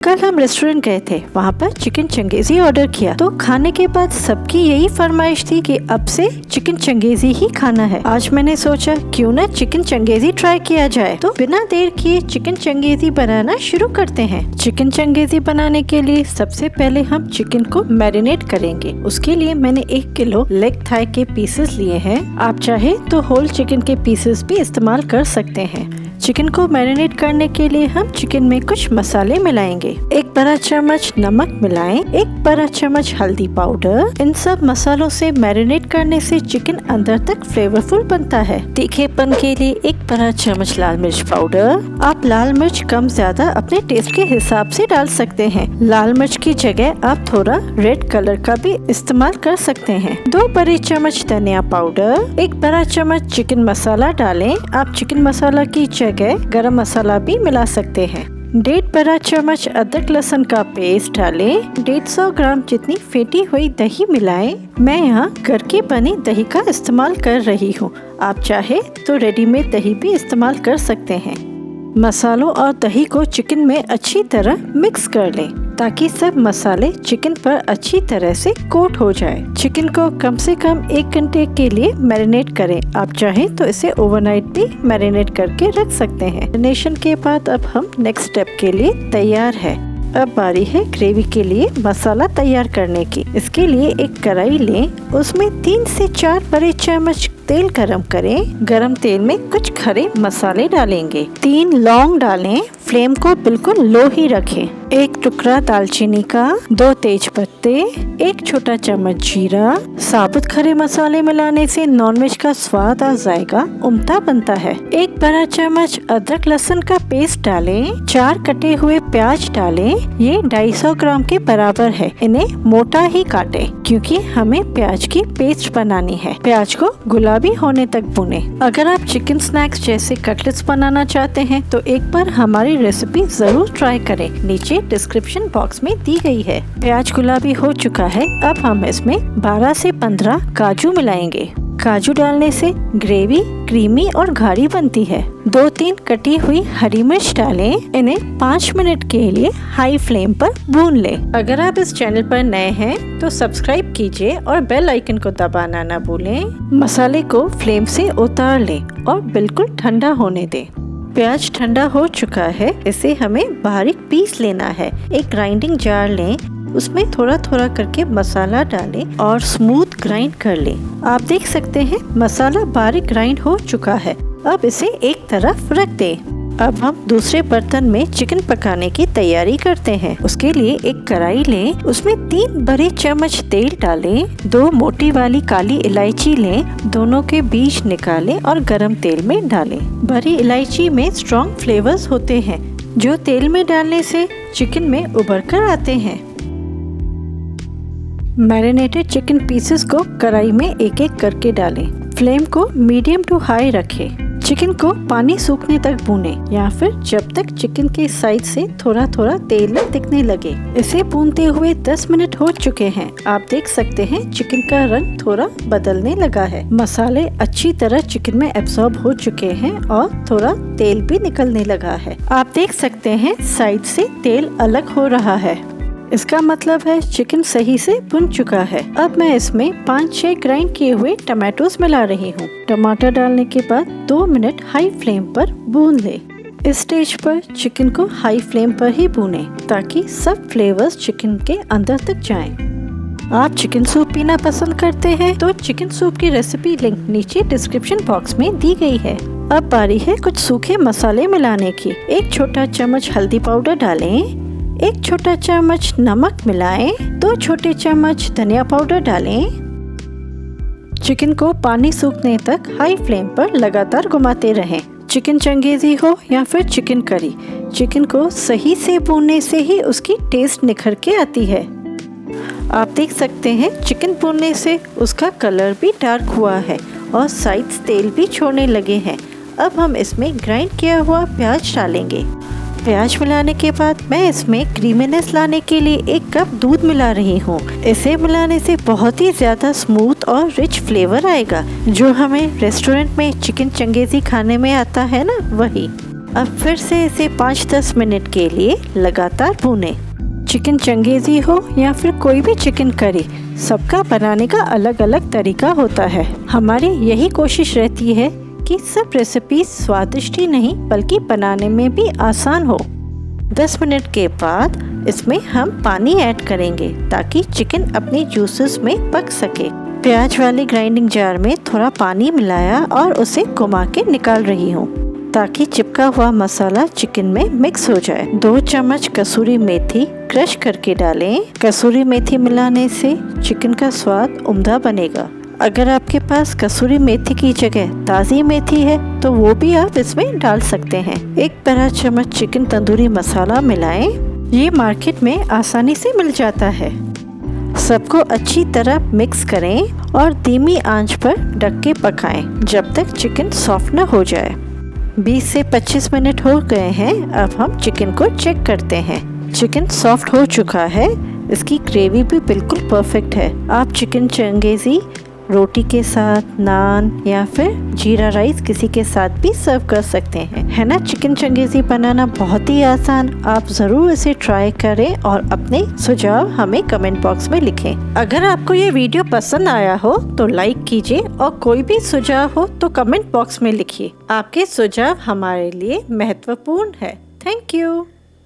कल हम रेस्टोरेंट गए थे, वहाँ पर चिकन चंगेजी ऑर्डर किया तो खाने के बाद सबकी यही फरमाइश थी कि अब से चिकन चंगेजी ही खाना है। आज मैंने सोचा क्यों ना चिकन चंगेजी ट्राई किया जाए, तो बिना देर किए चिकन चंगेजी बनाना शुरू करते हैं। चिकन चंगेजी बनाने के लिए सबसे पहले हम चिकन को मैरिनेट करेंगे। उसके लिए मैंने 1 किलो लेग थाई के पीसेस लिए हैं। आप चाहे तो होल चिकन के पीसेस भी इस्तेमाल कर सकते हैं। चिकन को मैरिनेट करने के लिए हम चिकन में कुछ मसाले मिलाएंगे। 1 बड़ा चम्मच नमक मिलाएं, 1 बड़ा चम्मच हल्दी पाउडर। इन सब मसालों से मैरिनेट करने से चिकन अंदर तक फ्लेवरफुल बनता है। तीखेपन के लिए 1 बड़ा चम्मच लाल मिर्च पाउडर। आप लाल मिर्च कम ज्यादा अपने टेस्ट के हिसाब से डाल सकते हैं। लाल मिर्च की जगह आप थोड़ा रेड कलर का भी इस्तेमाल कर सकते हैं। 2 बड़े चम्मच धनिया पाउडर, 1 बड़ा चम्मच चिकन मसाला डालें। आप चिकन मसाला की जगह गरम मसाला भी मिला सकते हैं। 1.5 बड़ा चम्मच अदरक लहसुन का पेस्ट डालें। 150 ग्राम जितनी फेंटी हुई दही मिलाएं। मैं यहाँ घर की बनी दही का इस्तेमाल कर रही हूँ। आप चाहे तो रेडीमेड दही भी इस्तेमाल कर सकते हैं। मसालों और दही को चिकन में अच्छी तरह मिक्स कर लें ताकि सब मसाले चिकन पर अच्छी तरह से कोट हो जाए। चिकन को कम से कम 1 घंटे के लिए मैरिनेट करें। आप चाहें तो इसे ओवरनाइट भी मैरिनेट करके रख सकते हैं। मैरिनेशन के बाद अब हम नेक्स्ट स्टेप के लिए तैयार है। अब बारी है ग्रेवी के लिए मसाला तैयार करने की। इसके लिए एक कढ़ाई लें, उसमें 3 से 4 बड़े चम्मच तेल गरम करें। गरम तेल में कुछ खड़े मसाले डालेंगे। 3 लौंग डालें, फ्लेम को बिल्कुल लो ही रखें। 1 टुकड़ा दालचीनी का, 2 तेज पत्ते, 1 छोटा चम्मच जीरा। साबुत खड़े मसाले मिलाने से नॉनवेज का स्वाद आ जाएगा, उम्दा बनता है। 1 बड़ा चम्मच अदरक लहसुन का पेस्ट डालें। 4 कटे हुए प्याज डालें। ये 250 ग्राम के बराबर है। इन्हें मोटा ही काटें क्योंकि हमें प्याज की पेस्ट बनानी है। प्याज को गुलाबी होने तक भुने। अगर आप चिकन स्नैक्स जैसे कटलेट्स बनाना चाहते हैं तो एक बार हमारी रेसिपी जरूर ट्राई करें, नीचे डिस्क्रिप्शन बॉक्स में दी गई है। प्याज गुलाबी हो चुका है। अब हम इसमें 12 से 15 काजू मिलाएंगे। काजू डालने से ग्रेवी क्रीमी और गाढ़ी बनती है। 2-3 कटी हुई हरी मिर्च डालें। इन्हें 5 मिनट के लिए हाई फ्लेम पर भून लें। अगर आप इस चैनल पर नए हैं तो सब्सक्राइब कीजिए और बेल आइकन को दबाना ना भूलें। मसाले को फ्लेम से उतार लें और बिल्कुल ठंडा होने दें। प्याज ठंडा हो चुका है, इसे हमें बारीक पीस लेना है। एक ग्राइंडिंग जार लें, उसमें थोड़ा थोड़ा करके मसाला डालें और स्मूथ ग्राइंड कर लें। आप देख सकते हैं मसाला बारीक ग्राइंड हो चुका है। अब इसे एक तरफ रख दें। अब हम दूसरे बर्तन में चिकन पकाने की तैयारी करते हैं। उसके लिए एक कढ़ाई लें, उसमें 3 बड़े चम्मच तेल डालें। 2 मोटी वाली काली इलायची लें, दोनों के बीज निकालें और गरम तेल में डालें। बड़ी इलायची में स्ट्रॉन्ग फ्लेवर्स होते हैं जो तेल में डालने से चिकन में उभर कर आते हैं। मैरिनेटेड चिकन पीसेस को कढ़ाई में एक एक करके डालें। फ्लेम को मीडियम टू हाई रखें। चिकन को पानी सूखने तक भूनें या फिर जब तक चिकन के साइड से थोड़ा थोड़ा तेल दिखने लगे। इसे भूनते हुए 10 मिनट हो चुके हैं। आप देख सकते हैं चिकन का रंग थोड़ा बदलने लगा है। मसाले अच्छी तरह चिकन में एब्सॉर्ब हो चुके हैं और थोड़ा तेल भी निकलने लगा है। आप देख सकते हैं साइड से तेल अलग हो रहा है। इसका मतलब है चिकन सही से भुन चुका है। अब मैं इसमें 5-6 ग्राइंड किए हुए टमाटोस मिला रही हूँ। टमाटर डालने के बाद 2 मिनट हाई फ्लेम पर भून ले। इस स्टेज पर चिकन को हाई फ्लेम पर ही भूनें ताकि सब फ्लेवर्स चिकन के अंदर तक जाएं। आप चिकन सूप पीना पसंद करते हैं तो चिकन सूप की रेसिपी लिंक नीचे डिस्क्रिप्शन बॉक्स में दी गई है। अब बारी है कुछ सूखे मसाले मिलाने की। 1 छोटा चम्मच हल्दी पाउडर डालें, 1 छोटा चम्मच नमक मिलाएं, 2 छोटे चम्मच धनिया पाउडर डालें। चिकन को पानी सूखने तक हाई फ्लेम पर लगातार घुमाते रहें। चिकन चंगेजी हो या फिर चिकन करी, चिकन को सही से भूनने से ही उसकी टेस्ट निखर के आती है। आप देख सकते हैं चिकन भूनने से उसका कलर भी डार्क हुआ है और साइड्स तेल भी छोड़ने लगे हैं। अब हम इसमें ग्राइंड किया हुआ प्याज डालेंगे। प्याज मिलाने के बाद मैं इसमें क्रीमीनेस लाने के लिए 1 कप दूध मिला रही हूँ। इसे मिलाने से बहुत ही ज्यादा स्मूथ और रिच फ्लेवर आएगा जो हमें रेस्टोरेंट में चिकन चंगेजी खाने में आता है ना, वही। अब फिर से इसे 5-10 मिनट के लिए लगातार भूनें। चिकन चंगेज़ी हो या फिर कोई भी चिकन करी, सबका बनाने का अलग अलग तरीका होता है। हमारी यही कोशिश रहती है कि सब रेसिपी स्वादिष्ट ही नहीं बल्कि बनाने में भी आसान हो। 10 मिनट के बाद इसमें हम पानी ऐड करेंगे ताकि चिकन अपनी जूसेस में पक सके। प्याज वाले ग्राइंडिंग जार में थोड़ा पानी मिलाया और उसे घुमा के निकाल रही हूँ ताकि चिपका हुआ मसाला चिकन में मिक्स हो जाए। 2 चम्मच कसूरी मेथी क्रश करके डालें। कसूरी मेथी मिलाने से चिकन का स्वाद उम्दा बनेगा। अगर आपके पास कसूरी मेथी की जगह ताज़ी मेथी है तो वो भी आप इसमें डाल सकते हैं। 1 बड़ा चम्मच चिकन तंदूरी मसाला मिलाएं। ये मार्केट में आसानी से मिल जाता है। सबको अच्छी तरह मिक्स करें और धीमी आंच पर ढक के पकाएं जब तक चिकन सॉफ्ट न हो जाए। 20 से 25 मिनट हो गए हैं। अब हम चिकन को चेक करते हैं। चिकन सॉफ्ट हो चुका है। इसकी ग्रेवी भी बिल्कुल परफेक्ट है। आप चिकन चंगेज़ी रोटी के साथ, नान या फिर जीरा राइस किसी के साथ भी सर्व कर सकते हैं। है ना चिकन चंगेज़ी बनाना बहुत ही आसान। आप ज़रूर इसे ट्राई करें और अपने सुझाव हमें कमेंट बॉक्स में लिखें। अगर आपको ये वीडियो पसंद आया हो तो लाइक कीजिए और कोई भी सुझाव हो तो कमेंट बॉक्स में लिखिए। आपके सुझाव हमारे लिए महत्वपूर्ण है। Thank you.